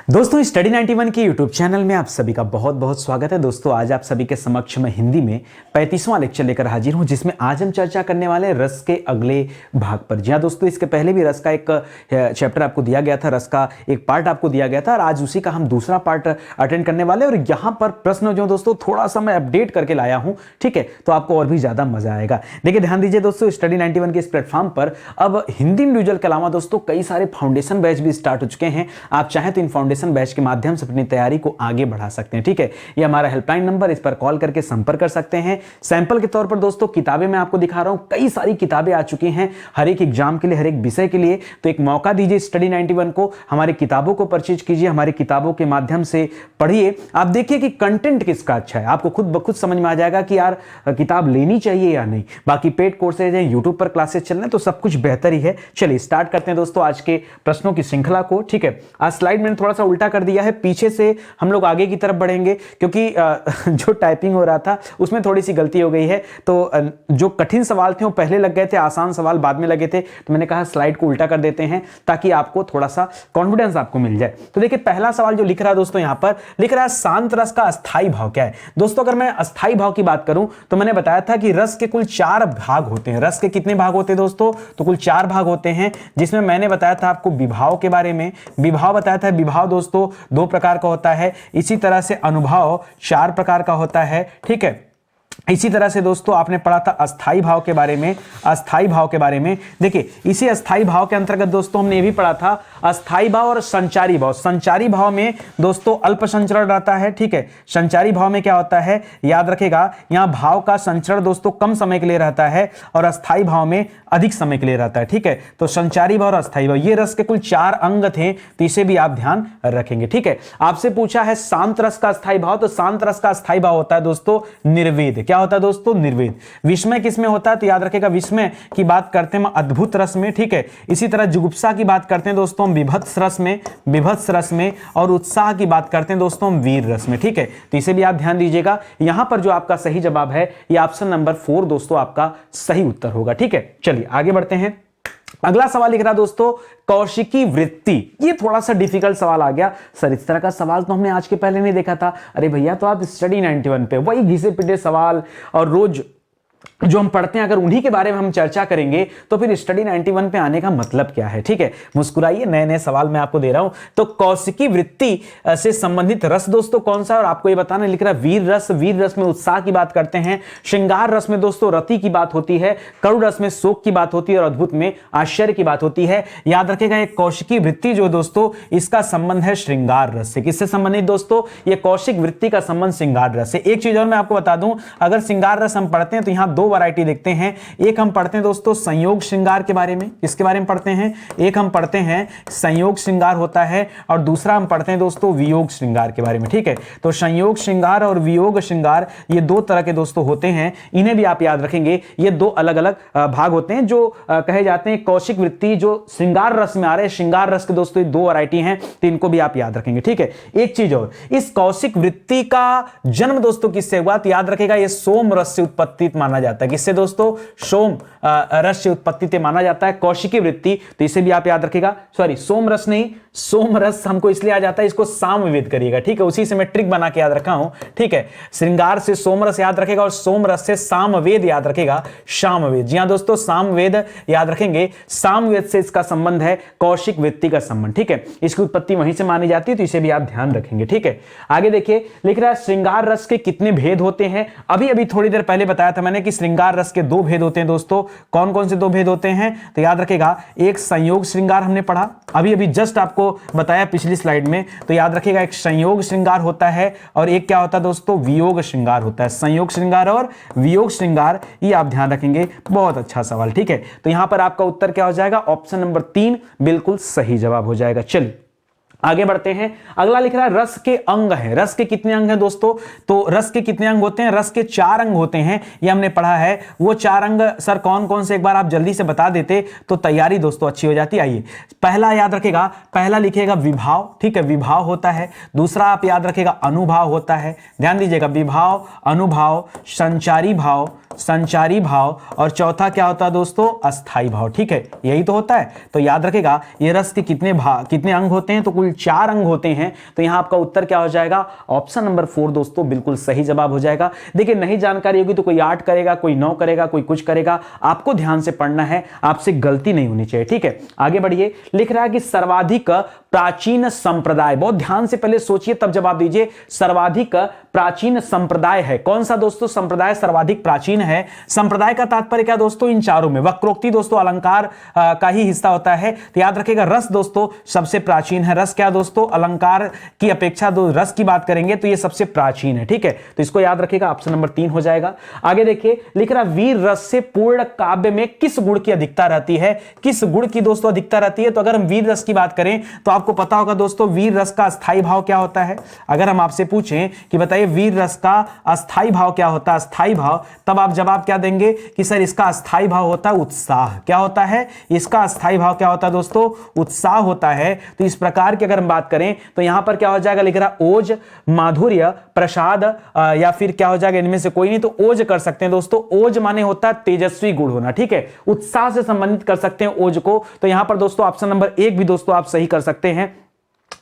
दोस्तों स्टडी 91 के YouTube channel में आप सभी का बहुत बहुत स्वागत है। दोस्तों आज आप सभी के समक्ष में हिंदी में 35वां लेक्चर लेकर हाजिर हूं, जिसमें आज हम चर्चा करने वाले हैं रस के अगले भाग पर। जी हाँ दोस्तों, इसके पहले भी रस का एक चैप्टर आपको दिया गया था, रस का एक पार्ट आपको दिया गया था और आज उसी का हम दूसरा पार्ट अटेंड करने वाले हैं। और यहाँ पर प्रश्न जो दोस्तों थोड़ा सा मैं अपडेट करके लाया हूँ, ठीक है, तो आपको और भी ज्यादा मजा आएगा। देखिए ध्यान दीजिए दोस्तों, स्टडी 91 के इस प्लेटफॉर्म पर अब हिंदी इंडिविजुअल के अलावा दोस्तों कई सारे फाउंडेशन बैच भी स्टार्ट हो चुके हैं। आप चाहें तो इन फाउंडेशन बैच के माध्यम से अपनी तैयारी को आगे बढ़ा सकते हैं, ठीक है। ये हमारा हेल्पलाइन नंबर, इस पर कॉल करके संपर्क कर सकते हैं। सैंपल के तौर पर दोस्तों किताबें मैं आपको दिखा रहा हूं, कई सारी किताबें आ चुकी हैं हर एक एग्जाम के लिए, हर एक विषय के लिए। तो एक मौका दीजिए स्टडी 91 को, हमारी किताबों को परचेज कीजिए, हमारी किताबों के माध्यम से पढ़िए। आप देखिए कि कंटेंट किसका अच्छा है, आपको खुद ब खुद समझ में आ जाएगा कि यार किताब लेनी चाहिए या नहीं। बाकी पेड कोर्सेज हैं, यूट्यूब पर क्लासेस चल रहे हैं, तो सब कुछ बेहतर ही है। चलिए स्टार्ट करते हैं दोस्तों आज के प्रश्नों की श्रृंखला को, ठीक है। आज स्लाइड मैंने थोड़ा सा उल्टा कर दिया है, पीछे से हम लोग आगे की तरफ बढ़ेंगे क्योंकि जो टाइपिंग हो रहा था उसमें थोड़ी सी गलती हो गई है। तो जो कठिन सवाल थे वो पहले लग गए थे, आसान सवाल बाद में लगे थे, तो मैंने कहा स्लाइड को उल्टा कर देते हैं ताकि आपको थोड़ा सा कॉन्फिडेंस आपको मिल जाए। तो देखिए पहला सवाल जो लिख रहा है दोस्तों, यहां पर लिख रहा है शांत रस का अस्थाई भाव क्या है। दोस्तों अगर मैं अस्थाई भाव की बात करूं तो मैंने बताया था कि रस के कुल 4 भाग होते हैं। रस के कितने भाग होते हैं दोस्तों? तो कुल 4 भाग होते हैं, जिसमें मैंने बताया था आपको विभाव के बारे में। विभाव बताया था, विभाव दोस्तों 2 प्रकार का होता है। इसी तरह से अनुभाव 4 प्रकार का होता है, ठीक है। इसी तरह से दोस्तों आपने पढ़ा था अस्थाई भाव के बारे में। अस्थाई भाव के बारे में देखिए, इसी अस्थाई भाव के अंतर्गत दोस्तों हमने ये भी पढ़ा था अस्थाई भाव और संचारी भाव। संचारी भाव में दोस्तों अल्प संचरण रहता है, ठीक है। संचारी भाव में क्या होता है याद रखेगा, यहां भाव का संचरण दोस्तों कम समय के लिए रहता है और अस्थाई भाव में अधिक समय के लिए रहता है, ठीक है। तो संचारी भाव और अस्थाई भाव, ये रस के कुल 4 अंग थे, तो इसे भी आप ध्यान रखेंगे, ठीक है। आपसे पूछा है शांत रस का अस्थाई भाव, तो शांत रस का अस्थाई भाव होता है दोस्तों निर्वेद। क्या होता है दोस्तों? निर्वेद। विस्मय किसमें होता है? तो याद रखेगा विस्मय की बात करते हैं अद्भुत रस में, ठीक है। इसी तरह जुगुप्सा की बात करते हैं दोस्तों विभत्स रस में, विभत्स रस में, और उत्साह की बात करते हैं दोस्तों वीर रस में, ठीक है। तो इसे भी आप ध्यान दीजिएगा। यहां पर जो आपका सही जवाब है ये ऑप्शन नंबर 4 दोस्तों आपका सही उत्तर होगा, ठीक है। चलिए आगे बढ़ते हैं। अगला सवाल लिख रहा दोस्तों कौशिकी वृत्ति। ये थोड़ा सा डिफिकल्ट सवाल आ गया सर, इस तरह का सवाल तो हमने आज के पहले नहीं देखा था। अरे भैया, तो आप स्टडी 91 पे वही घिसे पिटे सवाल और रोज जो हम पढ़ते हैं, अगर उन्हीं के बारे में हम चर्चा करेंगे तो फिर स्टडी 91 पे आने का मतलब क्या है, ठीक है। मुस्कुराइए, नए नए सवाल मैं आपको दे रहा हूं। तो कौशिकी वृत्ति से संबंधित रस दोस्तों कौन सा है, और आपको ये बताना लिख रहा है वीर रस। वीर रस में उत्साह की बात करते हैं। श्रृंगार रस में दोस्तों रति की बात होती है। करुण रस में शोक की बात होती है और अद्भुत में आश्चर्य की बात होती है। याद रखेगा ये कौशिकी वृत्ति जो दोस्तों इसका संबंध है श्रृंगार रस से। किससे संबंधित दोस्तों? ये कौशिक वृत्ति का संबंध श्रृंगार रस से। एक चीज और मैं आपको बता दूं, अगर श्रृंगार रस हम पढ़ते हैं तो यहां 2 वैरायटी देखते हैं। एक हम पढ़ते हैं दोस्तों संयोग श्रृंगार के बारे में, इसके बारे में पढ़ते हैं। एक हम पढ़ते हैं संयोग श्रृंगार होता है और दूसरा हम पढ़ते हैं दोस्तों वियोग श्रृंगार के बारे में, ठीक है। तो संयोग श्रृंगार और वियोग श्रृंगार ये 2 तरह के दोस्तों होते हैं, इन्हें भी आप याद रखेंगे। ये 2 अलग अलग भाग होते हैं जो कहे जाते हैं कौशिक वृत्ति जो श्रृंगार रस में आ रहे हैं। श्रृंगार रस के दोस्तों 2 वैरायटी हैं, तो इनको भी आप याद रखेंगे, ठीक है। एक चीज और, इस कौशिक वृत्ति का जन्म दोस्तों किससे हुआ? तो याद रखेगा ये सोम रस से उत्पत्ति माना जाता है। किससे दोस्तों? सोम रस से उत्पत्ति से माना जाता है कौशिकी वृत्ति। तो इसे भी आप याद रखेगा। सॉरी, सोम रस नहीं, सोम रस हमको इसलिए आ जाता है, इसको सामवेद करिएगा, ठीक है। उसी से मैं ट्रिक बना के याद रखा हूं, ठीक है। श्रृंगार से सोम रस याद रखेगा और सोम रस से सामवेद याद रखेगा, सामवेद। जी हां दोस्तों, सामवेद याद रखेंगे। सामवेद से इसका संबंध है कौशिक वृत्ति का संबंध, ठीक है। इसकी उत्पत्ति वहीं से मानी जाती है, तो इसे भी आप ध्यान रखेंगे, ठीक है। आगे देखिए, लिख रहा है श्रृंगार रस के कितने भेद होते हैं। अभी थोड़ी देर पहले बताया था मैंने कि श्रृंगार रस के 2 भेद होते हैं दोस्तों। कौन कौन से 2 भेद होते हैं? तो याद रखेगा, एक संयोग श्रृंगार हमने पढ़ा, अभी जस्ट आपको बताया पिछली स्लाइड में। तो याद रखेगा एक संयोग श्रृंगार होता है और एक क्या होता है दोस्तों? वियोग श्रृंगार होता है। संयोग श्रृंगार और वियोग श्रृंगार, ये आप ध्यान रखेंगे। बहुत अच्छा सवाल, ठीक है। तो यहां पर आपका उत्तर क्या हो जाएगा? ऑप्शन नंबर 3 बिल्कुल सही जवाब हो जाएगा। चलिए आगे बढ़ते हैं। अगला लिख रहा है रस के अंग है। रस के कितने अंग हैं दोस्तों? तो रस के कितने अंग होते हैं? रस के 4 अंग होते हैं, ये हमने पढ़ा है। वो 4 अंग सर कौन कौन से, एक बार आप जल्दी से बता देते तो तैयारी दोस्तों अच्छी हो जाती। आइए, पहला याद रखेगा, पहला लिखेगा विभाव, ठीक है, विभाव होता है। दूसरा आप याद रखेगा अनुभाव होता है। ध्यान दीजिएगा, विभाव, अनुभाव, संचारी भाव, संचारी भाव और चौथा क्या होता है दोस्तों, अस्थाई भाव। ठीक है, यही तो होता है। तो याद रखेगा ये रस के कितने अंग होते हैं, तो कुल 4 अंग होते हैं। तो यहां आपका उत्तर क्या हो जाएगा, ऑप्शन नंबर 4 दोस्तों बिल्कुल सही जवाब हो जाएगा। देखिए नहीं जानकारी होगी तो कोई 8 करेगा, कोई 9 करेगा, कोई कुछ करेगा, आपको ध्यान से पढ़ना है, आपसे गलती नहीं होनी चाहिए। ठीक है, आगे बढ़िए। लिख रहा है कि सर्वाधिक प्राचीन संप्रदाय, बहुत ध्यान से पहले सोचिए तब जवाब दीजिए। सर्वाधिक प्राचीन संप्रदाय है कौन सा दोस्तों, संप्रदाय सर्वाधिक प्राचीन है। संप्रदाय का तात्पर्य क्या दोस्तों, इन चारों में वक्रोक्ति दोस्तों अलंकार का ही हिस्सा होता है। तो याद रखिएगा रस दोस्तों सबसे प्राचीन है। रस क्या दोस्तों, अलंकार की अपेक्षा रस की बात करेंगे तो ये सबसे प्राचीन है। ठीक है, तो इसको याद रखिएगा, ऑप्शन नंबर 3 हो जाएगा। आगे देखिए, लिख रहा वीर रस से पूर्ण काव्य में किस गुण की अधिकता रहती है, किस गुण की दोस्तों अधिकता रहती है। तो अगर हम वीर रस की बात करें तो आपको पता होगा दोस्तों वीर रस का अस्थाई भाव क्या होता है। अगर हम आपसे पूछें कि बताइए वीर रस का अस्थाई भाव क्या होता है, अस्थाई भाव, तब आप जवाब क्या देंगे कि सर इसका अस्थाई भाव होता है उत्साह। क्या होता है, इसका अस्थाई भाव क्या होता है दोस्तों, उत्साह होता है। तो इस प्रकार की अगर हम बात करें तो यहां पर क्या हो जाएगा, लिख रहा ओज, माधुर्य, प्रसाद या फिर क्या हो जाएगा, इनमें से कोई नहीं, तो ओज कर सकते हैं दोस्तों। ओज माने होता है तेजस्वी गुण होना। ठीक है, उत्साह से संबंधित कर सकते हैं ओज को। तो यहां पर दोस्तों ऑप्शन नंबर 1 भी दोस्तों आप सही कर सकते हैं,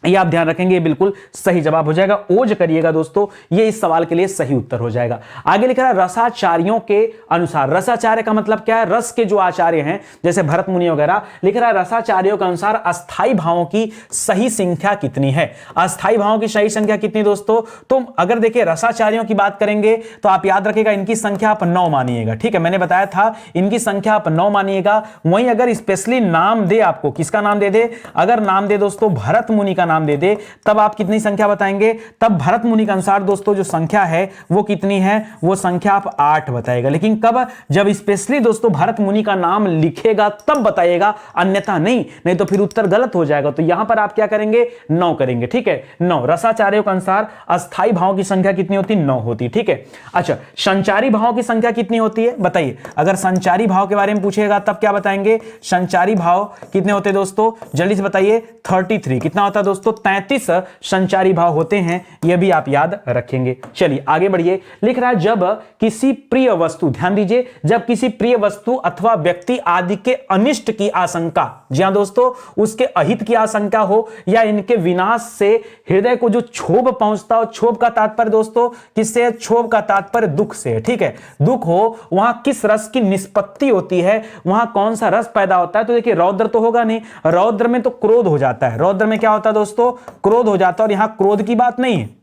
ये आप ध्यान रखेंगे, ये बिल्कुल सही जवाब हो जाएगा। ओज करिएगा दोस्तों, ये इस सवाल के लिए सही उत्तर हो जाएगा। आगे लिख रहा है रसाचार्यों के अनुसार, रसाचार्य का मतलब क्या है, रस के जो आचार्य हैं जैसे भरत मुनि वगैरह, लिख रहा है रसाचार्यों के अनुसार अस्थाई भावों की सही संख्या कितनी है। अस्थाई भावों की सही संख्या कितनी दोस्तों, तो अगर देखिए रसाचार्यों की बात करेंगे तो आप याद रखिएगा इनकी संख्या आप 9 मानिएगा। ठीक है, मैंने बताया था इनकी संख्या आप 9 मानिएगा। वहीं अगर स्पेशली नाम दे आपको, किसका नाम दे दे, अगर नाम दे दोस्तों भरत मुनि का नाम दे दे, तब आप कितनी संख्या बताएंगे, तब भरत मुनि के अनुसार दोस्तों जो संख्या है वो कितनी है, वो संख्या आप 8 बताएगा। लेकिन कब, जब स्पेशली दोस्तों भरत मुनि का नाम लिखेगा तब बताइएगा, अन्यथा नहीं तो फिर उत्तर गलत हो जाएगा। तो यहां पर आप क्या करेंगे, 9 करेंगे। ठीक है, 9 रसाचार्यों के अनुसार अस्थाई भावों की संख्या कितनी होती है, 9 होती। ठीक है, अच्छा संचारी भावों की संख्या कितनी होती है बताइए। अगर संचारी भाव के बारे में पूछेगा तब क्या बताएंगे, संचारी भाव कितने होते हैं दोस्तों, जल्दी से बताइए। 33 कितना होता है दोस्तों, 33 संचारी भाव होते हैं, यह भी आप याद रखेंगे। चलिए आगे बढ़िए। लिख रहा है जब किसी प्रिय वस्तु, ध्यान दीजिए, जब किसी प्रिय वस्तु अथवा व्यक्ति आदि के अनिष्ट की आशंका, जी हां दोस्तों, उसके अहित की आशंका हो या इनके विनाश से हृदय को जो क्षोभ पहुंचता हो, क्षोभ का तात्पर्य दोस्तों किससे, क्षोभ का तात्पर्य दुख से। ठीक है, दुख हो, वहां किस रस की निष्पत्ति होती है, वहां कौन सा रस पैदा होता है। तो देखिए रौद्र तो होगा नहीं, रौद्र में तो क्रोध हो जाता है, रौद्र में क्या होता है दोस्तों, क्रोध हो जाता है। और यहां क्रोध की बात नहीं है,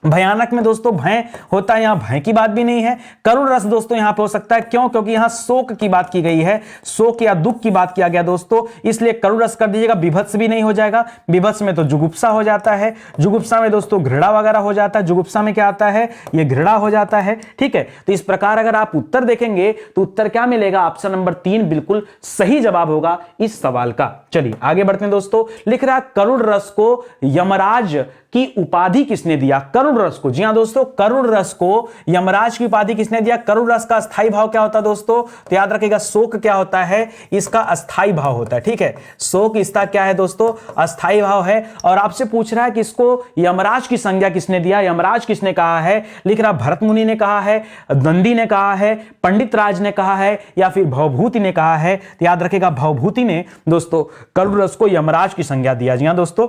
भयानक में दोस्तों भय होता है, यहां भय की बात भी नहीं है। करुण रस दोस्तों यहां पे हो सकता है, क्यों, क्योंकि यहां शोक की बात की गई है, शोक या दुख की बात किया गया दोस्तों, इसलिए करुण रस कर दीजिएगा। विभत्स भी नहीं हो जाएगा, विभत्स में तो जुगुप्सा हो जाता है, जुगुप्सा में दोस्तों घृणा वगैरह हो जाता है, जुगुप्सा में क्या आता है, यह घृणा हो जाता है। ठीक है, तो इस प्रकार अगर आप उत्तर देखेंगे तो उत्तर क्या मिलेगा, ऑप्शन नंबर 3 बिल्कुल सही जवाब होगा इस सवाल का। चलिए आगे बढ़ते हैं दोस्तों। लिख रहा करुण रस को यमराज की उपाधि किसने दिया, करुण रस को, जी हां दोस्तों, करुण रस को यमराज की उपाधि किसने दिया। करुण रस का अस्थाई भाव क्या होता है दोस्तों, तो याद रखिएगा शोक क्या होता है, इसका अस्थाई भाव होता है। ठीक है, शोक इसका क्या है दोस्तों, अस्थाई भाव है। और आपसे पूछ रहा है कि इसको यमराज की संज्ञा किसने दिया, यमराज किसने कहा है। लिख रहा भरत मुनि ने कहा है, दंडी ने कहा है, पंडित राज ने कहा है, या फिर भवभूति ने कहा है। तो याद रखिएगा भवभूति ने दोस्तों करुण रस को यमराज की संज्ञा दिया। जी हां दोस्तों,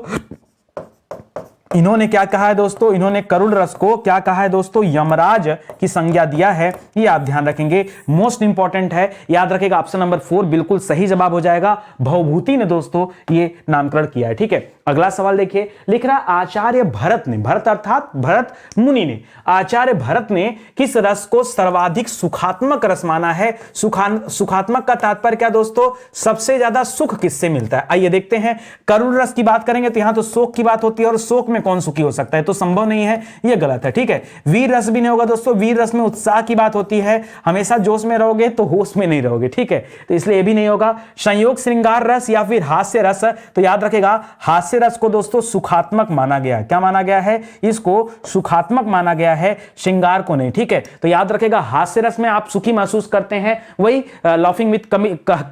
इन्होंने क्या कहा है दोस्तों, इन्होंने करुण रस को क्या कहा है दोस्तों, यमराज की संज्ञा दिया है। ये आप ध्यान रखेंगे, मोस्ट इंपॉर्टेंट है, याद रखेगा। ऑप्शन नंबर 4 बिल्कुल सही जवाब हो जाएगा, भवभूति ने दोस्तों ये नामकरण किया है। ठीक है, अगला सवाल देखिए। लिख रहा आचार्य भरत ने, भरत अर्थात भरत मुनि ने, आचार्य भरत ने किस रस को सर्वाधिक सुखात्मक रस माना है। सुखात्मक का तात्पर्य क्या दोस्तों, सबसे ज्यादा सुख किससे मिलता है। आइए देखते हैं, करुण रस की बात करेंगे तो यहां तो शोक की बात होती है, और शोक में कौन सुखी हो सकता है, तो संभव नहीं है, यह गलत है। ठीक है, वीर रस भी नहीं होगा दोस्तों, वीर रस में उत्साह की बात होती है, हमेशा जोश में रहोगे तो होश में नहीं रहोगे। ठीक है, तो इसलिए यह भी नहीं होगा। संयोग श्रृंगार रस या फिर हास्य रस, तो याद रखेगा हास्य रस को दोस्तों सुखात्मक माना गया है। क्या माना गया है, इसको सुखात्मक माना गया है, श्रृंगार को नहीं। ठीक है, तो याद रखेगा हास्य रस में आप सुखी महसूस करते हैं, वही लाफिंग विद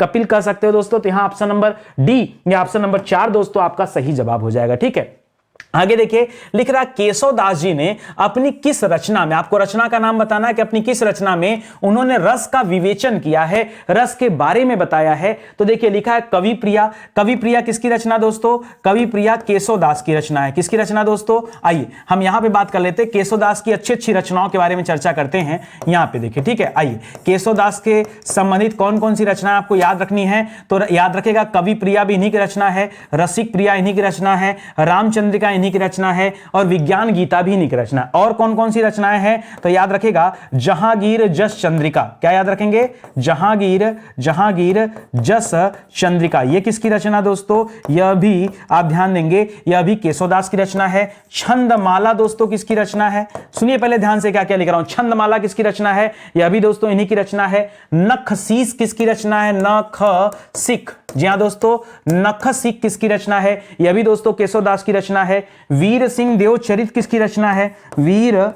कपिल कह सकते हो दोस्तों। तो यहां ऑप्शन नंबर डी या ऑप्शन नंबर 4 दोस्तों आपका सही जवाब हो जाएगा। ठीक है, आगे देखिए, लिख रहा केशव दास जी ने अपनी किस रचना में, आपको रचना का नाम बताना है कि अपनी किस रचना में उन्होंने रस का विवेचन किया है, रस के बारे में बताया है। तो देखिए लिखा है कवि प्रिया। कवि प्रिया किसकी रचना दोस्तों? कवि प्रिया केशव दास की रचना है। किसकी रचना दोस्तों? आइए हम यहां पे बात कर लेते हैं, केशव दास की अच्छी अच्छी रचनाओं के बारे में चर्चा करते हैं यहां पे देखिए, ठीक है। आइए, केशव दास के संबंधित कौन कौन सी रचना आपको याद रखनी है, तो याद रखेगा कवि प्रिया भी इन्हीं की रचना है, रसिक प्रिया इन्हीं की रचना है, रामचंद्रिका इन्हीं की रचना है, और विज्ञान गीता भी इन्हीं की रचना है। और कौन कौन सी रचनाएं हैं, तो याद रखेगा जहांगीर जस चंद्रिका। क्या याद रखेंगे? जहांगीर जस चंद्रिका, ये किसकी रचना दोस्तों? यह भी आप ध्यान देंगे, यह भी केशवदास की रचना है। छंदमाला दोस्तों किसकी रचना है? सुनिए पहले ध्यान से क्या क्या लिख रहा हूं। छंदमाला किसकी रचना है? यह भी दोस्तों इन्हीं की रचना है। नखसीस किसकी रचना है? नखसिक, जी हां दोस्तों, नखसिक किसकी रचना है? यह भी दोस्तों केशवदास की रचना है। वीर सिंह देवचरित किसकी रचना है? वीर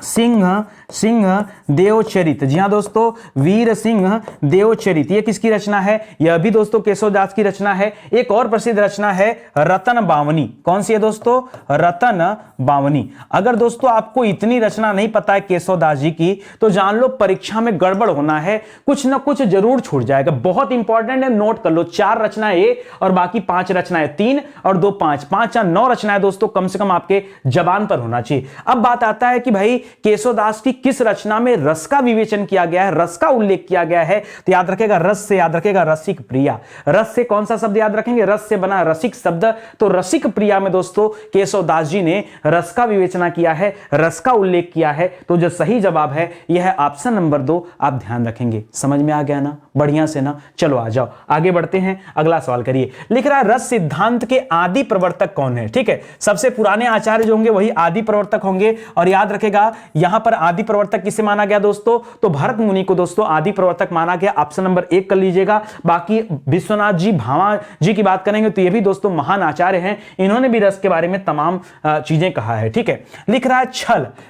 सिंह देवचरित, जी हां दोस्तों, वीर सिंह देवचरित, ये किसकी रचना है? यह भी दोस्तों केशवदास की रचना है। एक और प्रसिद्ध रचना है रतन बावनी। कौन सी है दोस्तों? रतन बावनी। अगर दोस्तों आपको इतनी रचना नहीं पता है केशवदास जी की, तो जान लो परीक्षा में गड़बड़ होना है, कुछ ना कुछ जरूर छूट जाएगा। बहुत इंपॉर्टेंट है, नोट कर लो। 4 रचनाएं ए और बाकी 5 रचनाएं, 3 और 2 5, 5 या 9 रचनाएं दोस्तों कम से कम आपके जबान पर होना चाहिए। अब बात आता है कि भाई केशवदास की किस रचना में रस का विवेचन किया गया है, रस का उल्लेख किया गया है, तो याद रखेगा रस से याद रखेगा रसिक प्रिया। रस से कौन सा शब्द याद रखेंगे? रस से बना रसिक शब्द, तो रसिक प्रिया में दोस्तों केशवदास जी ने रस का विवेचना किया है, रस का उल्लेख किया है। तो जो सही जवाब है यह है ऑप्शन नंबर 2, आप ध्यान रखेंगे। समझ में आ गया ना? बढ़िया से ना? चलो आ जाओ आगे बढ़ते हैं, अगला सवाल करिए। लिख रहा है रस सिद्धांत के आदि प्रवर्तक कौन है? ठीक है, सबसे पुराने आचार्य जो होंगे वही आदि प्रवर्तक होंगे। और याद रखेगा यहां पर आदि प्रवर्तक किसे माना गया दोस्तों? तो भरत मुनि को दोस्तों आदि प्रवर्तक माना गया। ऑप्शन नंबर 1 कर लीजिएगा। बाकी विश्वनाथ जी भावा जी की बात करेंगे तो ये भी दोस्तों महान आचार्य हैं, इन्होंने भी रस के बारे में तमाम चीजें कहा है। ठीक है, लिख रहा है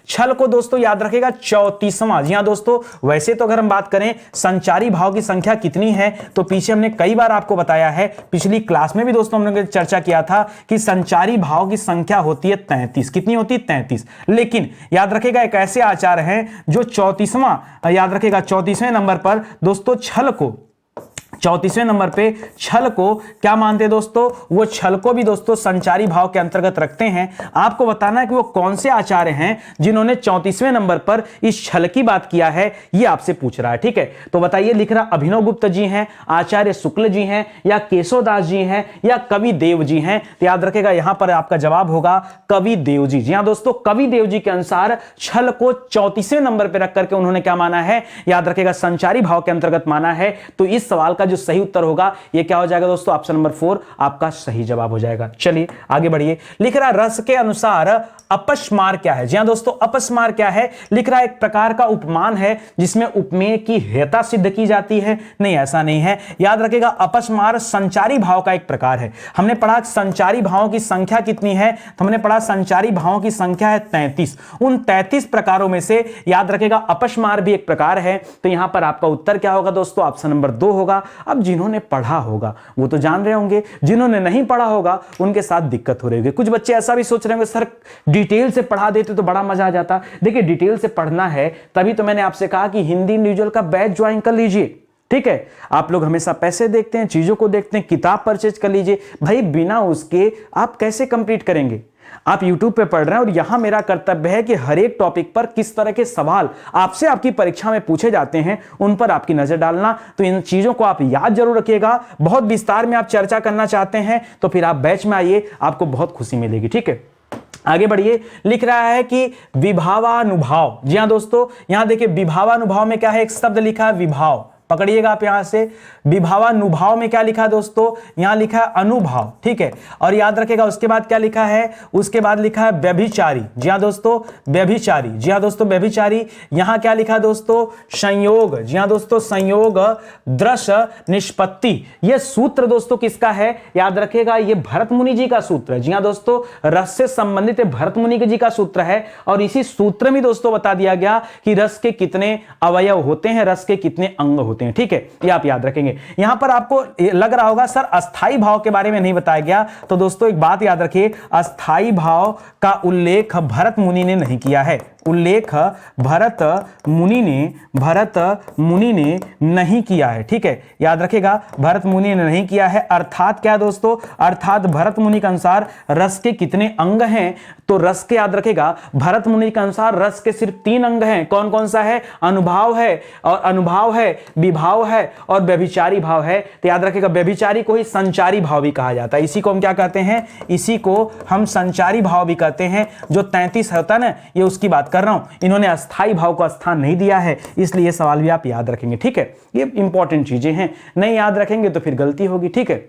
छल को दोस्तों याद रखेगा 34वां। जी हां दोस्तों, वैसे तो अगर हम बात करें संचारी भाव की संख्या कितनी है, तो पीछे हमने कई बार आपको बताया है, पिछली क्लास में भी दोस्तों हमने चर्चा किया था कि संचारी भाव की संख्या होती है 33। कितनी होती है? 33। लेकिन याद रखेगा एक ऐसे आचार्य हैं जो 34वां, याद रखेगा 34वें नंबर पर दोस्तों छल को, 34वें नंबर पे छल को क्या मानते हैं दोस्तों? वो छल को भी दोस्तों संचारी भाव के अंतर्गत रखते हैं। आपको बताना है कि वो कौन से आचार्य हैं जिन्होंने 34वें नंबर पर इस छल की बात किया है, ये आपसे पूछ रहा है। ठीक है, तो बताइए। लिख रहा अभिनव गुप्त जी हैं, आचार्य शुक्ल जी हैं, या केशवदास जी हैं, या कवि देव जी हैं? तो याद रखेगा यहां पर आपका जवाब होगा कवि देव जी। जी हां दोस्तों, कवि देव जी के अनुसार छल को 34वें नंबर पर रख करके उन्होंने क्या माना है? याद रखेगा संचारी भाव के अंतर्गत माना है। तो इस सवाल का जो सही उत्तर होगा ये क्या हो जाएगा दोस्तों? ऑप्शन नंबर 4 आपका सही जवाब हो जाएगा। चलिए आगे बढ़िए। लिख रहा रस के अनुसार अपस्मार क्या है? जी हां दोस्तों, अपस्मार क्या है? लिख रहा एक प्रकार का उपमान है जिसमें उपमेय की हेयता सिद्ध की जाती है। नहीं, ऐसा नहीं है। याद रखेगा अपस्मार संचारी भाव का एक प्रकार है। हमने पढ़ा संचारी भावों की संख्या कितनी है, तो हमने पढ़ा संचारी भावों की संख्या है 33। उन 33 प्रकारों में से याद रखेगा अपस्मार भी एक प्रकार है। तो यहां पर आपका उत्तर क्या होगा दोस्तों? ऑप्शन नंबर 2 होगा। अब जिन्होंने पढ़ा होगा वो तो जान रहे होंगे, जिन्होंने नहीं पढ़ा होगा उनके साथ दिक्कत हो रही होगी। कुछ बच्चे ऐसा भी सोच रहे होंगे सर डिटेल से पढ़ा देते तो बड़ा मजा आ जाता। देखिए डिटेल से पढ़ना है तभी तो मैंने आपसे कहा कि हिंदी इंडिविजुअल का बैच ज्वाइन कर लीजिए। ठीक है, आप लोग हमेशा पैसे देखते हैं, चीजों को देखते हैं, किताब परचेज कर लीजिए। भाई बिना उसके आप कैसे कंप्लीट करेंगे? आप YouTube पे पढ़ रहे हैं और यहां मेरा कर्तव्य है कि हर एक टॉपिक पर किस तरह के सवाल आपसे आपकी परीक्षा में पूछे जाते हैं उन पर आपकी नजर डालना। तो इन चीजों को आप याद जरूर रखिएगा। बहुत विस्तार में आप चर्चा करना चाहते हैं तो फिर आप बैच में आइए, आपको बहुत खुशी मिलेगी। ठीक है, आगे बढ़िए। लिख रहा है कि विभावानुभाव। जी हां दोस्तों, यहां देखिए विभावानुभाव में क्या है? एक शब्द लिखा है विभाव, पकड़िएगा आप यहां से। विभावानुभाव में क्या लिखा है दोस्तों? यहां लिखा है अनुभाव। ठीक है, और याद रखेगा उसके बाद क्या लिखा है? उसके बाद लिखा है व्यभिचारी। जी हां दोस्तों, व्यभिचारी। जी हां दोस्तों, व्यभिचारी। यहां क्या लिखा है दोस्तों? संयोग। जी हां दोस्तों, संयोग दृश्य निष्पत्ति। यह सूत्र दोस्तों किसका है? याद रखेगा ये भरत मुनि जी का सूत्र है। जी हां दोस्तों, रस से संबंधित भरत मुनि जी का सूत्र है। और इसी सूत्र में दोस्तों बता दिया गया कि रस के कितने अवयव होते हैं, रस के कितने अंग होते हैं। होते हैं, ठीक है, ये आप याद रखेंगे। यहां पर आपको लग रहा होगा सर अस्थाई भाव के बारे में नहीं बताया गया, तो दोस्तों एक बात याद रखिए, अस्थाई भाव का उल्लेख भरत मुनि ने नहीं किया है, उल्लेख भरत मुनि ने नहीं किया है, ठीक है, याद रखेगा, भरत मुनि ने नहीं किया है। अर्थात क्या दोस्तों, अर्थात भरत मुनि के अनुसार रस के कितने अंग हैं, तो रस के याद रखेगा, भरत मुनि के अनुसार रस के सिर्फ 3 अंग हैं। कौन कौन सा है? अनुभाव है, और अनुभाव है, विभाव है और व्यभिचारी भाव है। तो याद रखेगा, व्यभिचारी को ही संचारी भाव भी कहा जाता है। इसी को हम क्या कहते हैं? इसी को हम संचारी भाव भी कहते हैं। जो 33 होता है ना, ये उसकी बात कर रहा हूं। इन्होंने अस्थाई भाव को स्थान नहीं दिया है, इसलिए ये सवाल भी आप याद रखेंगे, ठीक है। ये इंपॉर्टेंट चीजें हैं, नहीं याद रखेंगे तो फिर गलती होगी, ठीक है।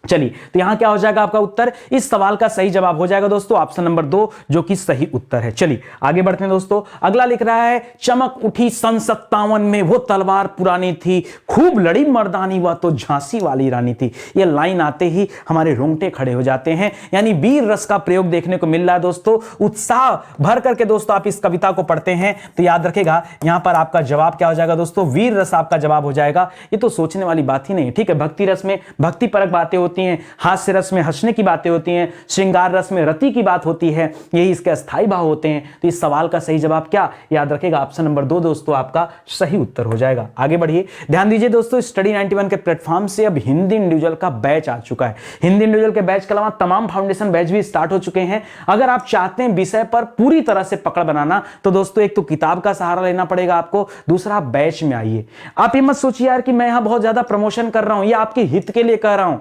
चलिए, तो यहां क्या हो जाएगा आपका उत्तर? इस सवाल का सही जवाब हो जाएगा दोस्तों ऑप्शन नंबर 2, जो कि सही उत्तर है। चलिए आगे बढ़ते हैं दोस्तों। अगला लिख रहा है, चमक उठी सन 57 में, वो तलवार पुरानी थी, खूब लड़ी मर्दानी, वह तो झांसी वाली रानी थी। ये लाइन आते ही हमारे रोंगटे खड़े हो जाते हैं, यानी वीर रस का प्रयोग देखने को मिल रहा है दोस्तों। उत्साह भर करके दोस्तों आप इस कविता को पढ़ते हैं तो याद रखेगा, यहां पर आपका जवाब क्या हो जाएगा दोस्तों? वीर रस आपका जवाब हो जाएगा। ये तो सोचने वाली बात ही नहीं, ठीक है। भक्ति रस में भक्ति परक बातें होती हैं, हास्य रस में हंसने की बातें होती हैं, श्रृंगार रस में रति की बात होती है, यही इसके अस्थाई भाव होते हैं। तो इस सवाल का सही जवाब क्या? याद रखेगा, ऑप्शन नंबर 2 दोस्तों आपका सही उत्तर हो जाएगा। आगे बढ़िए, ध्यान दीजिए दोस्तों, स्टडी 91 के प्लेटफॉर्म से अब हिंदी इंडिविजुअल का बैच आ चुका है। हिंदी इंडिविजुअल के बैच के अलावा तमाम फाउंडेशन बैच भी स्टार्ट हो चुके हैं। अगर आप चाहते हैं विषय पर पूरी तरह से पकड़ बनाना, तो दोस्तों एक तो किताब का सहारा लेना पड़ेगा आपको, दूसरा बैच में आइए। आप ये मत सोचिए यार कि मैं यहां बहुत ज्यादा प्रमोशन कर रहा हूं, ये आपके हित के लिए कह रहा हूं।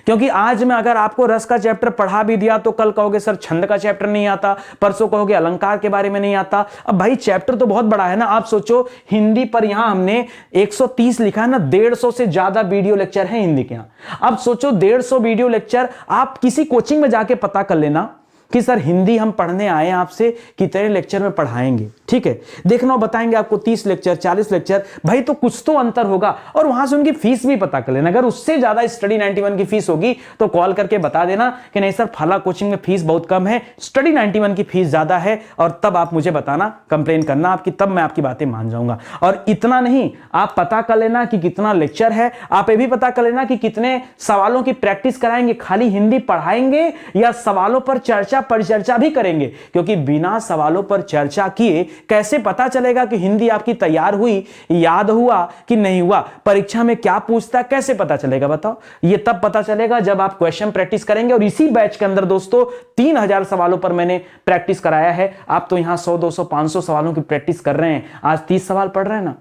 क्योंकि आज मैं अगर आपको रस का चैप्टर पढ़ा भी दिया तो कल कहोगे सर छंद का चैप्टर नहीं आता, परसों कहोगे अलंकार के बारे में नहीं आता। अब भाई चैप्टर तो बहुत बड़ा है ना। आप सोचो, हिंदी पर यहां हमने 130 लिखा है ना, 150 से ज्यादा वीडियो लेक्चर है हिंदी के यहां। अब सोचो 150 वीडियो लेक्चर, आप किसी कोचिंग में जाके पता कर लेना कि सर हिंदी हम पढ़ने आए हैं आपसे, कितने लेक्चर में पढ़ाएंगे, ठीक है। देखना बताएंगे आपको 30 लेक्चर 40 लेक्चर, भाई तो कुछ तो अंतर होगा। और वहां से उनकी फीस भी पता कर लेना। अगर उससे ज्यादा स्टडी 91 की फीस होगी तो कॉल करके बता देना कि नहीं सर फला कोचिंग में फीस बहुत कम है, स्टडी 91 की फीस ज्यादा है, और तब आप मुझे बताना, कंप्लेन करना आपकी, तब मैं आपकी बातें मान जाऊंगा। और इतना नहीं, आप पता कर लेना कि कितना लेक्चर है, आप ये भी पता कर लेना कि कितने सवालों की प्रैक्टिस कराएंगे, खाली हिंदी पढ़ाएंगे या सवालों पर चर्चा परिचर्चा भी करेंगे। क्योंकि बिना सवालों पर चर्चा किए कैसे पता चलेगा कि हिंदी आपकी तैयार हुई, याद हुआ कि नहीं हुआ, परीक्षा में क्या पूछता है, कैसे पता चलेगा बताओ? ये तब पता चलेगा जब आप क्वेश्चन प्रैक्टिस करेंगे। और इसी बैच के अंदर दोस्तों 3000 सवालों पर मैंने प्रैक्टिस कराया है। आप तो यहां 100 200 500 सवालों की प्रैक्टिस कर रहे हैं, आज 30 सवाल पढ़ रहे हैं ना।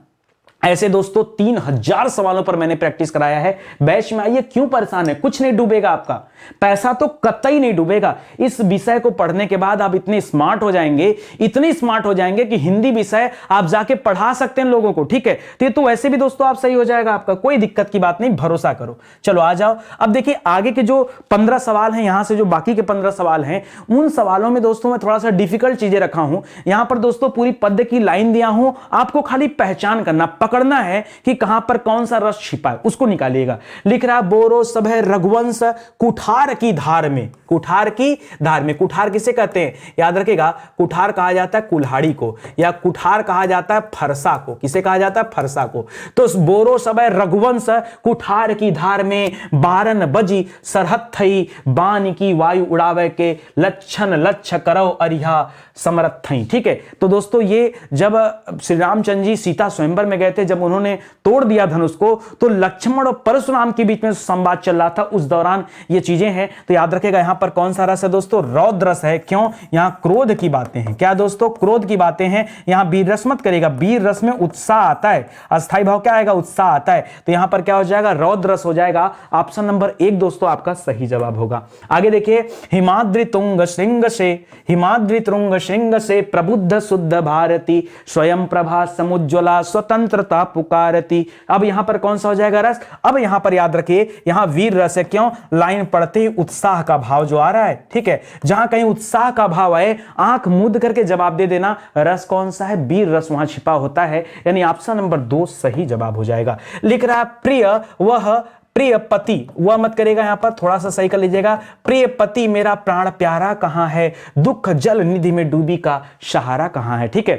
ऐसे दोस्तों 3000 सवालों पर मैंने प्रैक्टिस कराया है। बैच में आइए, क्यों परेशान है? कुछ नहीं डूबेगा आपका, पैसा तो कतई नहीं डूबेगा। इस विषय को पढ़ने के बाद आप इतने स्मार्ट हो जाएंगे, इतने स्मार्ट हो जाएंगे कि हिंदी विषय आप जाके पढ़ा सकते हैं लोगों को, ठीक है। तो वैसे भी दोस्तों आप सही हो जाएगा आपका, कोई दिक्कत की बात नहीं, भरोसा करो। चलो आ जाओ। अब देखिए आगे के जो 15 सवाल हैं, यहां से जो बाकी के 15 सवाल हैं, उन सवालों में दोस्तों मैं थोड़ा सा डिफिकल्ट चीजें रखा हूं। यहां पर दोस्तों पूरी पद्य की लाइन दिया हूं, आपको खाली पहचान करना, पकड़ना है कि कहां पर कौन सा रस छिपा है, उसको निकालिएगा। लिख रहा बोरो सब है रघुवंश कुठार की धार में, कुठार की धार में। कुठार किसे कहते हैं? याद रखेगा, कुठार कहा जाता है कुल्हाड़ी को, या कुठार कहा जाता है फरसा को। किसे कहा जाता है? फरसा को। तो बोरो सब है रघुवंश कुठार की धार में, बारन बजी सरहद थई, बान की वायु उड़ावे के, लक्षण लक्ष्य करो अरिहा समरथ थई। ठीक है। तो दोस्तों ये जब श्री रामचंद्र जी सीता स्वयंवर में गए थे, जब उन्होंने तोड़ दिया धनुष को, तो लक्ष्मण और परशुराम के बीच में संवाद चल रहा था, उस दौरान ये चीजें हैं। तो याद रखेगा यहां पर कौन सा रस है दोस्तों? रौद्र रस है। क्यों? यहां क्रोध की बातें हैं। क्या दोस्तों? क्रोध की बातें हैं। यहां वीर रस मत करेगा, वीर रस में उत्साह आता है, अस्थाई भाव क्या आएगा? उत्साह आता है। तो यहां पर क्या हो जाएगा? रौद्र रस हो जाएगा। ऑप्शन नंबर 1 दोस्तों आपका सही जवाब होगा। आगे देखिए, हिमाद्रि तुंग श्रृंग से, हिमाद्रि तुंग श्रृंग से प्रबुद्ध शुद्ध भारती, स्वयं प्रभा समुज्ज्वला स्वतंत्रता पुकारती। अब यहां पर कौन सा हो जाएगा रस? अब यहां पर याद रखिए, यहां वीर रस है। क्यों? लाइन पढ़ते ही उत्साह का भाव जो आ रहा है, ठीक है। जहां कहीं उत्साह का भाव आए, आंख मूंद करके जवाब दे देना, रस कौन सा है? वीर रस वहां छिपा होता है। यानी ऑप्शन नंबर 2 सही जवाब हो जाएगा। लिख रहा प्रिय वह प्रिय पति, वह मत करेगा, यहां पर थोड़ा सा सही कर लीजिएगा। प्रिय पति मेरा प्राण प्यारा कहां है, दुख जल निधि में डूबी का सहारा कहां है। ठीक है।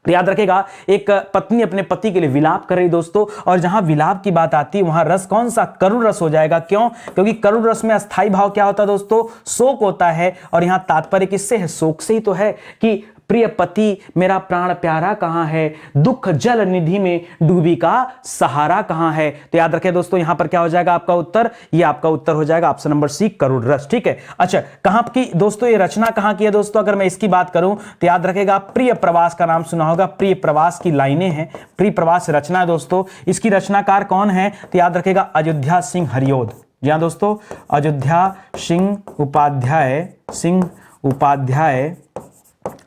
तो याद रखेगा, एक पत्नी अपने पति के लिए विलाप कर रही दोस्तों, और जहां विलाप की बात आती है वहां रस कौन सा? करुण रस हो जाएगा। क्यों? क्योंकि करुण रस में अस्थाई भाव क्या होता है दोस्तों? शोक होता है। और यहां तात्पर्य किससे है? शोक से ही तो है कि प्रिय पति मेरा प्राण प्यारा कहां है, दुख जल निधि में डूबी का सहारा कहां है। तो याद रखें दोस्तों, यहां पर क्या हो जाएगा आपका उत्तर? ये आपका उत्तर हो जाएगा ऑप्शन नंबर सी, करुण रस। ठीक है, अच्छा कहां की दोस्तों ये रचना कहां की है दोस्तों? अगर मैं इसकी बात करूं तो याद रखेगा, प्रिय प्रवास का नाम सुना होगा। प्रिय प्रवास की लाइनें हैं, प्रिय प्रवास रचना है दोस्तों। इसकी रचनाकार कौन है? तो याद रखेगा अयोध्या सिंह हरियोध। जी हां दोस्तों, अयोध्या सिंह उपाध्याय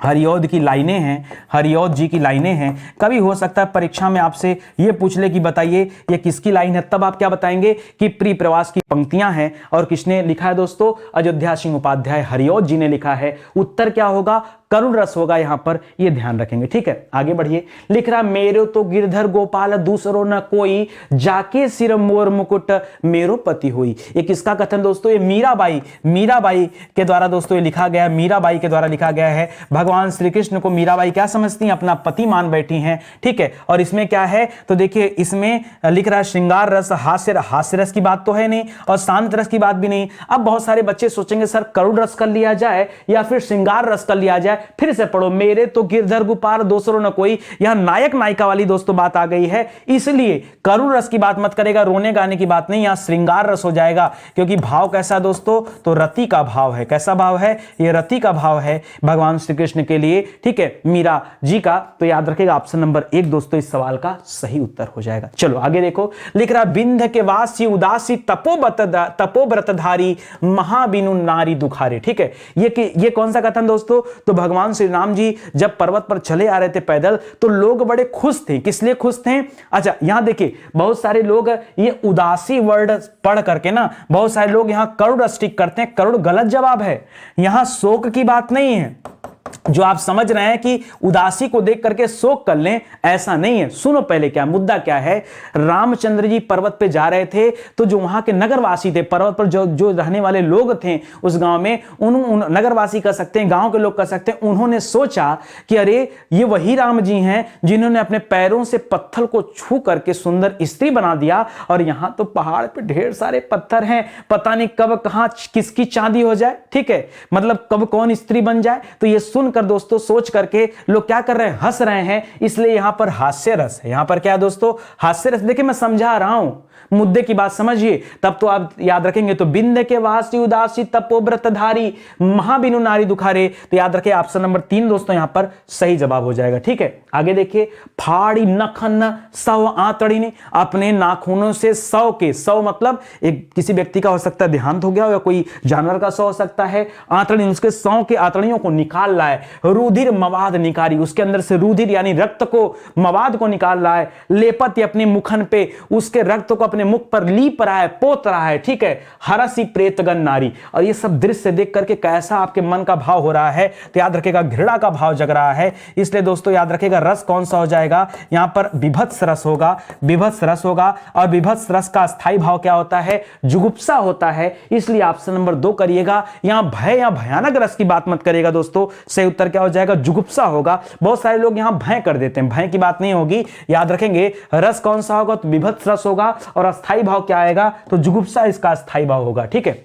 हरियोध की लाइनें हैं, हरियोध जी की लाइनें हैं। कभी हो सकता है परीक्षा में आपसे ये पूछ ले कि बताइए ये किसकी लाइन है, तब आप क्या बताएंगे कि प्रिय प्रवास की पंक्तियां हैं। और किसने लिखा है दोस्तों? अयोध्या सिंह उपाध्याय हरियोध जी ने लिखा है। उत्तर क्या होगा? करुण रस होगा यहां पर, ये ध्यान रखेंगे। ठीक है, आगे बढ़िए। लिख रहा, मेरो तो गिरधर गोपाल दूसरो न कोई, जाके सिर मोर मुकुट मेरो पति हुई। ये किसका कथन दोस्तों? ये मीराबाई के द्वारा दोस्तों ये लिखा गया, मीराबाई के द्वारा लिखा गया है। भगवान श्री कृष्ण को मीराबाई क्या समझती हैं? अपना पति मान बैठी हैं। ठीक है, और इसमें क्या है तो देखिए, इसमें लिख रहा है श्रृंगार रस, हास्य रस की बात तो है नहीं, और शांत रस की बात भी नहीं। अब बहुत सारे बच्चे सोचेंगे सर करुण रस कर लिया जाए या फिर श्रृंगार रस कर लिया जाए। फिर से पढ़ो, मेरे तो गिरधर गोपाल दूसरो न कोई। यहां नायक नायिका वाली दोस्तों बात आ गई है, इसलिए करुण रस की बात मत करेगा, रोने गाने की बात नहीं, यहां श्रृंगार रस हो जाएगा। क्योंकि भाव कैसा दोस्तों? तो रति का भाव है। कैसा भाव है? ये रति का भाव है भगवान श्री कृष्ण के लिए। ठीक है, मीरा जी का। तो याद रखेगा ऑप्शन नंबर 1 दोस्तों इस सवाल का सही उत्तर हो जाएगा। चलो आगे देखो, लिख रहा, बिंध के वासी उदासी तपोव्रतधारी महाबिनु नारी दुखारे। ठीक है, ये कौन सा कथन दोस्तों? तो भगवान श्री राम जी जब पर्वत पर चले आ रहे थे पैदल, तो लोग बड़े खुश थे। किस लिए खुश थे? अच्छा यहां देखिए, बहुत सारे लोग ये उदासी वर्ड पढ़ करके ना, बहुत सारे लोग यहां करुण स्टिक करते हैं। करुण गलत जवाब है, यहां शोक की बात नहीं है। जो आप समझ रहे हैं कि उदासी को देख करके शोक कर लें, ऐसा नहीं है। सुनो पहले क्या मुद्दा क्या है। रामचंद्र जी पर्वत पे जा रहे थे, तो जो वहां के नगरवासी थे, पर्वत पर जो रहने वाले लोग थे उस गांव में, उन नगरवासी कर सकते हैं, गांव के लोग कर सकते हैं, उन्होंने सोचा कि अरे ये वही राम जी हैं जिन्होंने अपने पैरों से पत्थर को छू करके सुंदर स्त्री बना दिया, और यहां तो पहाड़ पे ढेर सारे पत्थर हैं, पता नहीं कब कहां किसकी चांदी हो जाए। ठीक है, मतलब कब कौन स्त्री बन जाए। तो ये सुनकर दोस्तों, सोच करके लोग क्या कर रहे हैं? हंस रहे हैं। इसलिए यहां पर हास्य रस है। यहां पर क्या है दोस्तों? हास्य रस। देखिए मैं समझा रहा हूं, मुद्दे की बात समझिए, तब तो आप याद रखेंगे। तो बिंद के वासी उदासी तपोव्रतधारी महाबिनु नारी दुखारे। तो याद रखिए ऑप्शन नंबर 3 दोस्तों यहां पर सही जवाब हो जाएगा। ठीक है, आगे देखिए, फाड़ी नखन सौ आंतड़ी ने, अपने नाखूनों से 100 के 100 मतलब एक किसी व्यक्ति का हो सकता है देहांत हो गया, या कोई जानवर का 100 हो सकता है। आंतड़ी, उसके 100 के आंतड़ियों को निकाल रहा है। रुधिर मवाद निकारी, उसके अंदर से रुधिर यानी रक्त को, मवाद को निकाल रहा है। लेपत अपने मुखन पे, उसके रक्त को अपने मुख पर लीप रहा है, पोत रहा है। ठीक है, हरसी प्रेतगन नारी। और ये सब दृश्य देख करके कैसा आपके मन का भाव हो रहा है? तो याद रखेगा घृणा का भाव जग रहा है। इसलिए दोस्तों याद रखेगा रस कौन सा हो जाएगा? यहां पर विभत्स रस होगा, विभत्स रस होगा। और विभत्स रस का स्थायी भाव क्या होता है? जुगुप्सा होता है। इसलिए ऑप्शन नंबर 2 करिएगा। यहां भय या भयानक रस की बात मत करिएगा दोस्तों, सही उत्तर क्या हो जाएगा? जुगुप्सा होगा। बहुत सारे लोग यहां भय कर देते हैं, भय की बात नहीं होगी। याद रखेंगे रस कौन सा होगा? तो विभत्स रस होगा। और अस्थाई भाव क्या आएगा? तो जुगुप्सा इसका अस्थाई भाव होगा। ठीक है,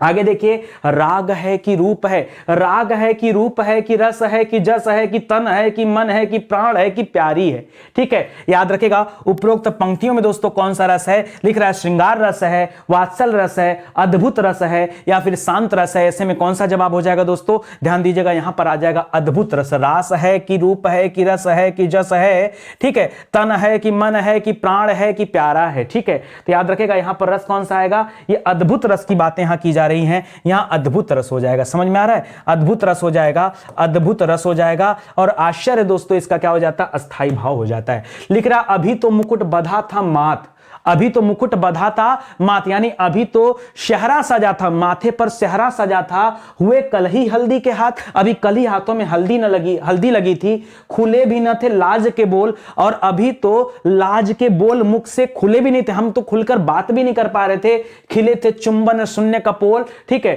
आगे देखिए, राग है कि रूप है, राग है कि रूप है कि रस है कि जस है कि तन है कि मन है कि प्राण है कि प्यारी है। ठीक है, याद रखेगा उपरोक्त पंक्तियों में दोस्तों कौन सा रस है? लिख रहा है श्रृंगार रस है, वात्सल रस है, अद्भुत रस है, या फिर शांत रस है। ऐसे में कौन सा जवाब हो जाएगा दोस्तों? ध्यान दीजिएगा, यहां पर आ जाएगा अद्भुत रस। रास है कि रूप है कि रस है कि जस है, ठीक है, तन है कि मन है कि प्राण है कि प्यारा है। ठीक है, तो याद रखेगा यहां पर रस कौन सा आएगा? ये अद्भुत रस की बातें यहां की जा रही हैं, यहां अद्भुत रस हो जाएगा। समझ में आ रहा है? अद्भुत रस हो जाएगा, अद्भुत रस हो जाएगा। और आश्चर्य दोस्तों इसका क्या हो जाता है? अस्थाई भाव हो जाता है। लिख रहा, अभी तो मुकुट बधा था मात, अभी तो मुकुट बधा था माथ, यानी अभी तो सेहरा सजा था, माथे पर सेहरा सजा था, हुए कल ही हल्दी के हाथ, अभी कल ही हाथों में हल्दी लगी थी, खुले भी न थे लाज के बोल, और अभी तो लाज के बोल मुख से खुले भी नहीं थे, हम तो खुलकर बात भी नहीं कर पा रहे थे, खिले थे चुंबन शून्य का पोल, ठीक है,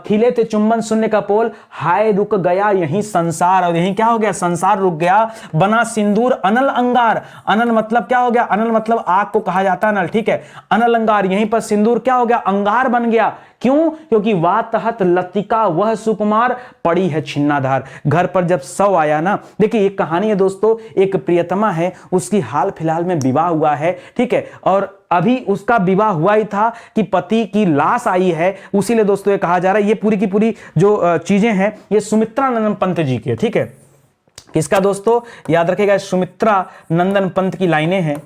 खिले थे चुंबन शून्य का पोल, हाय रुक गया यही संसार, और यही क्या हो गया, संसार रुक गया, बना सिंदूर अनल अंगार, अनल मतलब क्या हो गया, अनल मतलब आग को कहा जाता है अनल, ठीक है, अनल अंगार, यहीं पर सिंदूर क्या हो गया, अंगार बन गया, क्यों, क्योंकि वा तहत लतिका वह सुकुमार, पड़ी है छिन्नाधार। घर पर जब शव आया ना, देखिए एक कहानी है दोस्तों, एक प्रियतमा है, उसकी हाल फिलहाल में विवाह हुआ है, ठीक है, और अभी उसका विवाह हुआ ही था कि पति की लाश आई है, उसीलिए दोस्तों ये कहा जा रहा है, ये पूरी की पूरी जो चीजें हैं ये सुमित्रा नंदन पंत जी की है, ठीक है, किसका दोस्तों, याद रखेगा, सुमित्रा नंदन पंत की लाइनें हैं,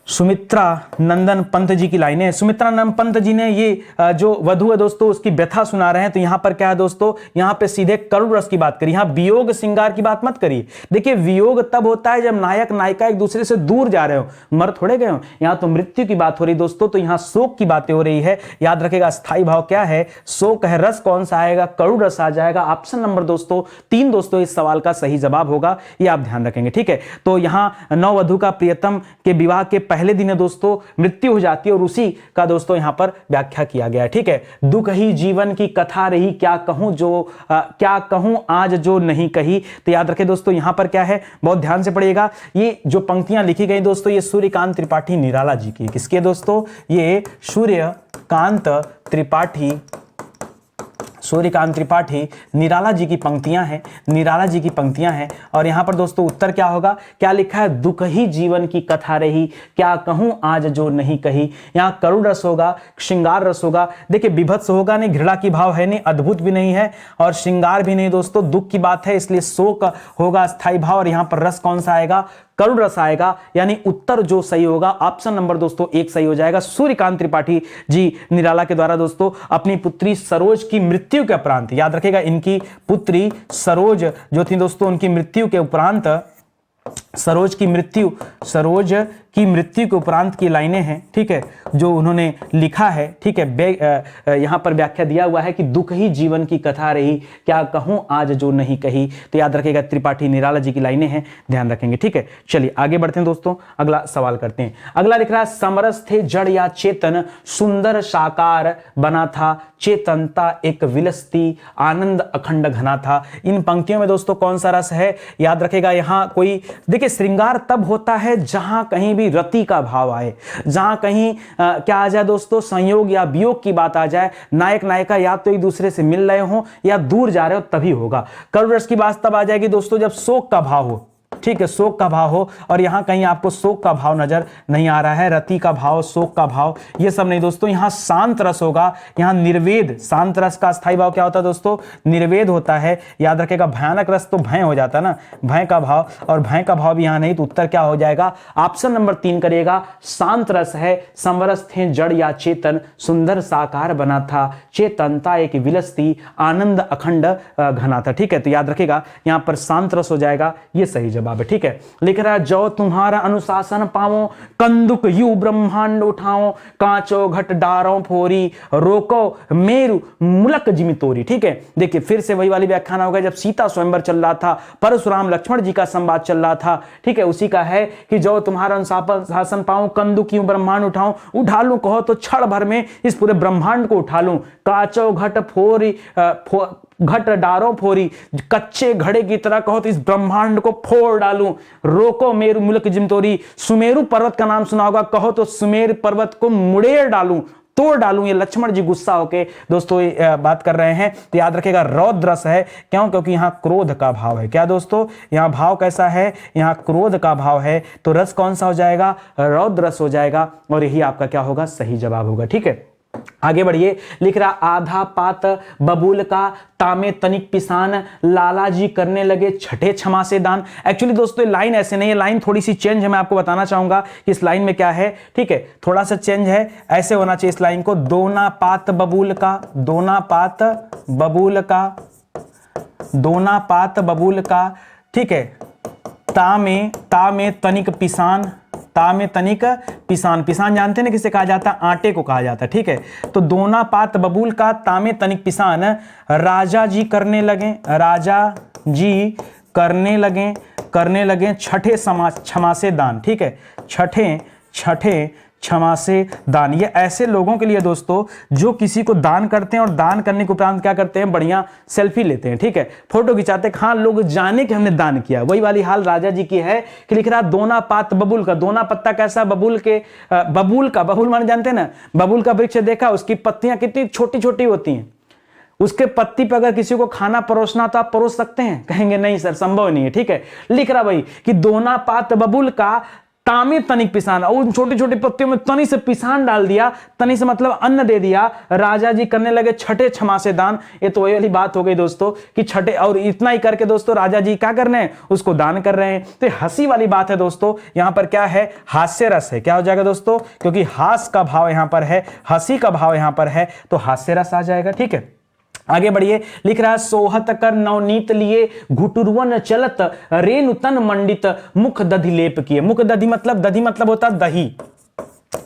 सुमित्रा नंदन पंत जी की लाइनें हैं। सुमित्रा नंदन पंत जी ने ये जो वधु है दोस्तों उसकी व्यथा सुना रहे हैं, तो यहां पर क्या है दोस्तों, यहां पे सीधे करुण रस की बात करिए, यहां वियोग श्रृंगार की बात मत करिए। देखिए वियोग तब होता है जब नायक नायिका एक दूसरे से दूर जा रहे हो, मर थोड़े गए हो, यहां तो मृत्यु की बात हो रही दोस्तों, तो यहां शोक की बातें हो रही है। याद रखेगा स्थायी भाव क्या है, शोक है, रस कौन सा आएगा, करुण रस आ जाएगा। ऑप्शन नंबर दोस्तों 3 दोस्तों इस सवाल का सही जवाब होगा, ये आप ध्यान रखेंगे, ठीक है। तो यहां नववधु का प्रियतम के विवाह के पहले दिन दोस्तों मृत्यु हो जाती है, और उसी का दोस्तों यहां पर व्याख्या किया गया है, ठीक है। दुख ही जीवन की कथा रही, क्या कहूं आज जो नहीं कही। तो याद रखें दोस्तों यहां पर क्या है, बहुत ध्यान से पढ़िएगा, ये जो पंक्तियां लिखी गई दोस्तों ये सूर्यकांत त्रिपाठी निराला जी की, किसके दोस्तों, ये सूर्यकांत त्रिपाठी निराला जी की पंक्तियां हैं, निराला जी की पंक्तियां हैं। और यहां पर दोस्तों उत्तर क्या होगा, क्या लिखा है, दुख ही जीवन की कथा रही, क्या कहूं आज जो नहीं कही। यहां करुण रस होगा, श्रृंगार रस होगा, देखिए विभत्स होगा नहीं, घृणा की भाव है नहीं, अद्भुत भी नहीं है, और श्रृंगार भी नहीं दोस्तों, दुख की बात है, इसलिए शोक होगा स्थायी भाव, और यहां पर रस कौन सा आएगा, करुण रस आएगा। यानी उत्तर जो सही होगा ऑप्शन नंबर दोस्तों 1 सही हो जाएगा। सूर्यकांत त्रिपाठी जी निराला के द्वारा दोस्तों अपनी पुत्री सरोज की मृत्यु के उपरांत, याद रखेगा इनकी पुत्री सरोज जो थी दोस्तों, उनकी मृत्यु के उपरांत, सरोज की मृत्यु के उपरांत की लाइनें हैं, ठीक है, जो उन्होंने लिखा है, ठीक है, यहां पर व्याख्या दिया हुआ है कि दुख ही जीवन की कथा रही, क्या कहूं आज जो नहीं कही। तो याद रखेगा त्रिपाठी निराला जी की लाइनें हैं, ध्यान रखेंगे, ठीक है। चलिए आगे बढ़ते हैं दोस्तों, अगला सवाल करते हैं। अगला लिख रहा है, समरस थे जड़ या चेतन, सुंदर साकार बना था, चेतनता एक विलसती, आनंद अखंड घना था। इन पंक्तियों में दोस्तों कौन सा रस है, याद रखेगा यहां कोई, देखिए श्रृंगार तब होता है जहां कहीं भी रति का भाव आए, जहां कहीं क्या आ जाए दोस्तों, संयोग या वियोग की बात आ जाए, नायक नायिका या तो एक दूसरे से मिल रहे हो या दूर जा रहे हो, तभी होगा। करुण रस की बात तब आ जाएगी दोस्तों जब शोक का भाव हो, ठीक है, शोक का भाव हो, और यहां कहीं आपको शोक का भाव नजर नहीं आ रहा है, रति का भाव, शोक का भाव, ये सब नहीं दोस्तों। यहां शांत रस होगा, यहां निर्वेद, शांत रस का स्थायी भाव क्या होता है दोस्तों, निर्वेद होता है। याद रखेगा भयानक रस तो भय हो जाता है ना, भय का भाव, और भय का भाव भी यहां नहीं, तो उत्तर क्या हो जाएगा, ऑप्शन नंबर 3 करिएगा, शांत रस है। समरस थे जड़ या चेतन, सुंदर साकार बना था, चेतनता एक विलसती, आनंद अखंड घना था, ठीक है। तो याद रखेगा यहां पर शांत रस हो जाएगा, ये सही जवाब है, ठीक है। लिख रहा है, जो तुम्हारा अनुशासन पावो, कंदुक यू ब्रह्मांड उठाओ, कांचो घट डारों फोरी, रोको मेरु मुलक जिमि तोरी, ठीक है। देखिए फिर से वही वाली व्याख्यान होगा, जब सीता स्वयंवर चल रहा था, परशुराम लक्ष्मण जी का संवाद चल रहा था, ठीक है, उसी का है कि जो तुम्हारा अनुशासन पाऊं, कंदुक यूं ब्रह्मांड उठाऊं, उठा लूं कहो तो क्षण भर में इस पूरे ब्रह्मांड को उठा लूं, काचो घट फोरी घट डारो फोरी, कच्चे घड़े की तरह कहो तो इस ब्रह्मांड को फोड़ डालूं, रोको मेरु मुल्क जिमतोरी, सुमेरु पर्वत का नाम सुना होगा, कहो तो सुमेर पर्वत को मुड़ेर डालूं, तोड़ डालूं। ये लक्ष्मण जी गुस्सा होके दोस्तों बात कर रहे हैं, तो याद रखेगा रौद्र रस है, क्यों, क्योंकि यहां क्रोध का भाव है। क्या दोस्तों, यहां भाव कैसा है, यहां क्रोध का भाव है, तो रस कौन सा हो जाएगा, रौद्र रस हो जाएगा, और यही आपका क्या होगा, सही जवाब होगा, ठीक है। आगे बढ़िए, लिख रहा, आधा पात बबूल का, तामे तनिक पिसान, लाला जी करने लगे छठे क्षमा से दान। एक्चुअली दोस्तों लाइन ऐसे नहीं है, लाइन थोड़ी सी चेंज है, मैं आपको बताना चाहूंगा कि इस लाइन में क्या है, ठीक है, थोड़ा सा चेंज है, ऐसे होना चाहिए इस लाइन को, दोना पात बबूल का, दोना पात बबूल का, दोना पात बबूल का, ठीक है, तामे तनिक पिसान, ता में तनिक पिसान, पिसान जानते हैं ना किसे कहा जाता है, आटे को कहा जाता है, ठीक है। तो दोना पात बबूल का ता में तनिक पिसान राजा जी करने लगे, राजा जी करने लगे छठे क्षमा से दान, ठीक है, छठे क्षमा से दान। ये ऐसे लोगों के लिए दोस्तों जो किसी को दान करते हैं और दान करने के उपरांत क्या करते हैं, बढ़िया सेल्फी लेते हैं, ठीक है, फोटो खिंचाते हैं, हाँ लोग जाने कि हमने दान किया। वही वाली हाल राजा जी की है कि लिख रहा दोना पात बबूल का, दोना पत्ता कैसा, बबूल का, बबूल माने जानते हैं ना, बबूल का वृक्ष देखा, उसकी पत्तियां कितनी छोटी छोटी होती हैं, उसके पत्ती पर अगर किसी को खाना परोसना तो आप परोस सकते हैं, कहेंगे नहीं सर संभव नहीं है, ठीक है। लिख रहा भाई कि दोना पात बबूल का तामे तनिक पिसान, उन छोटी छोटी पत्तियों में तनी से पिसान डाल दिया, तनी से मतलब अन्न दे दिया, राजा जी करने लगे छठे क्षमा से दान। ये तो वही वाली बात हो गई दोस्तों कि छठे, और इतना ही करके दोस्तों राजा जी क्या कर रहे हैं, उसको दान कर रहे हैं। तो हंसी वाली बात है दोस्तों, यहां पर क्या है, हास्य रस है, क्या हो जाएगा दोस्तों, क्योंकि हास का भाव यहां पर है, हंसी का भाव यहां पर है, तो हास्य रस आ जाएगा, ठीक है। आगे बढ़िए, लिख रहा है सोहत कर नवनीत लिए घुटुरवन चलत रेणु तन मंडित मुख दधि लेप किए। मुख दधि मतलब होता दही,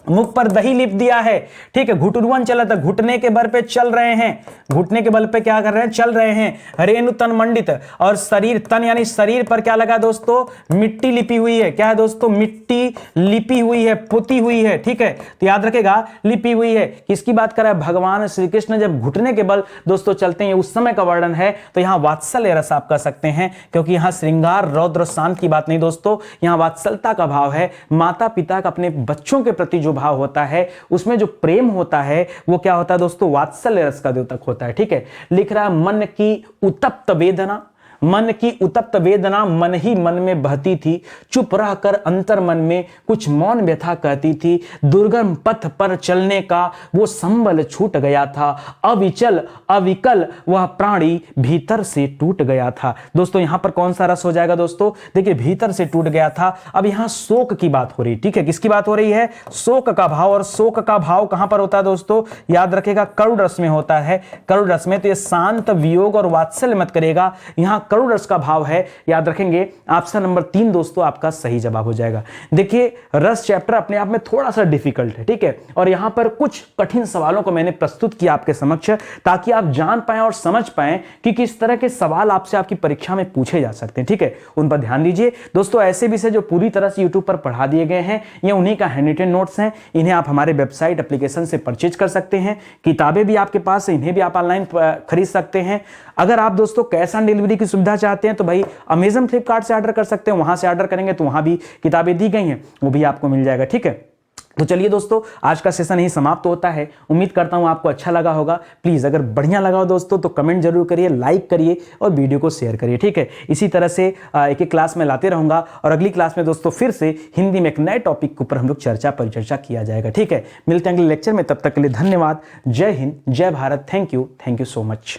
मुख पर दही लिप दिया है, ठीक है। घुटुरवन चलत, घुटने के बल पे चल रहे हैं, घुटने के बल पे क्या कर रहे हैं, चल रहे हैं। रेणु तन मंडित, और शरीर, तन यानी शरीर पर क्या लगा दोस्तों, मिट्टी लिपी हुई है, क्या है दोस्तों, मिट्टी लिपी हुई है, पुती हुई है, ठीक है। तो याद रखेगा लिपी हुई है, किसकी बात कर रहा है, भगवान श्री कृष्ण जब घुटने के बल दोस्तों चलते हैं, उस समय का वर्णन है। तो यहां वात्सल्य रस आप कर सकते हैं, क्योंकि यहां श्रृंगार रौद्र शांत की बात नहीं दोस्तों, यहां वात्सलता का भाव है। माता पिता का अपने बच्चों के प्रति जो भाव होता है, उसमें जो प्रेम होता है, वो क्या होता है दोस्तों, वात्सल्य रस का द्योतक होता है, ठीक है। लिख रहा है मन की उत्तप्त वेदना, मन की उत्तप्त वेदना मन ही मन में बहती थी, चुप रहकर अंतर मन में कुछ मौन व्यथा कहती थी। दुर्गम पथ पर चलने का वो संबल छूट गया था, अविचल अविकल वह प्राणी भीतर से टूट गया था। दोस्तों यहां पर कौन सा रस हो जाएगा दोस्तों, देखिए भीतर से टूट गया था। अब यहां शोक की बात हो रही, ठीक है, किसकी बात हो रही है, शोक का भाव। और शोक का भाव कहां पर होता है दोस्तों, याद रखेगा करुण रस में होता है, करुण रस में। तो ये शांत वियोग और वात्सल्य मत करेगा, यहां करुण रस का भाव है, याद रखेंगे। ऑप्शन नंबर 3 दोस्तों आपका सही जवाब हो जाएगा। देखिए रस चैप्टर अपने आप में थोड़ा सा डिफिकल्ट है, ठीक है, और यहां पर कुछ कठिन सवालों को मैंने प्रस्तुत किया आपके समक्ष, ताकि आप जान पाएं और समझ पाएं कि किस तरह के सवाल आपसे आपकी परीक्षा में पूछे जा सकते हैं, ठीक है, उन पर ध्यान दीजिए। दोस्तों ऐसे विषय जो पूरी तरह से यूट्यूब पर पढ़ा दिए गए हैं, ये उन्हीं का हैंड रिटन नोट्स हैं, इन्हें आप हमारे वेबसाइट एप्लीकेशन से परचेज कर सकते हैं। किताबें भी आपके पास है, इन्हें भी आप ऑनलाइन खरीद सकते हैं। अगर आप दोस्तों कैश ऑन डिलीवरी की सुविधा चाहते हैं तो भाई अमेजन फ्लिपकार्ट से ऑर्डर कर सकते हैं, वहां से ऑर्डर करेंगे तो वहां भी किताबें दी गई हैं, वो भी आपको मिल जाएगा, ठीक है। तो चलिए दोस्तों आज का सेशन यही समाप्त होता है। उम्मीद करता हूं आपको अच्छा लगा होगा। प्लीज अगर बढ़िया लगा हो दोस्तों तो कमेंट जरूर करिए, लाइक करिए और वीडियो को शेयर करिए, ठीक है। इसी तरह से एक एक क्लास में लाते रहूंगा, और अगली क्लास में दोस्तों फिर से हिंदी में एक नए टॉपिक के ऊपर हम लोग परिचर्चा किया जाएगा, ठीक है। मिलते हैं अगले लेक्चर में, तब तक के लिए धन्यवाद। जय हिंद, जय Bharat, thank you so much.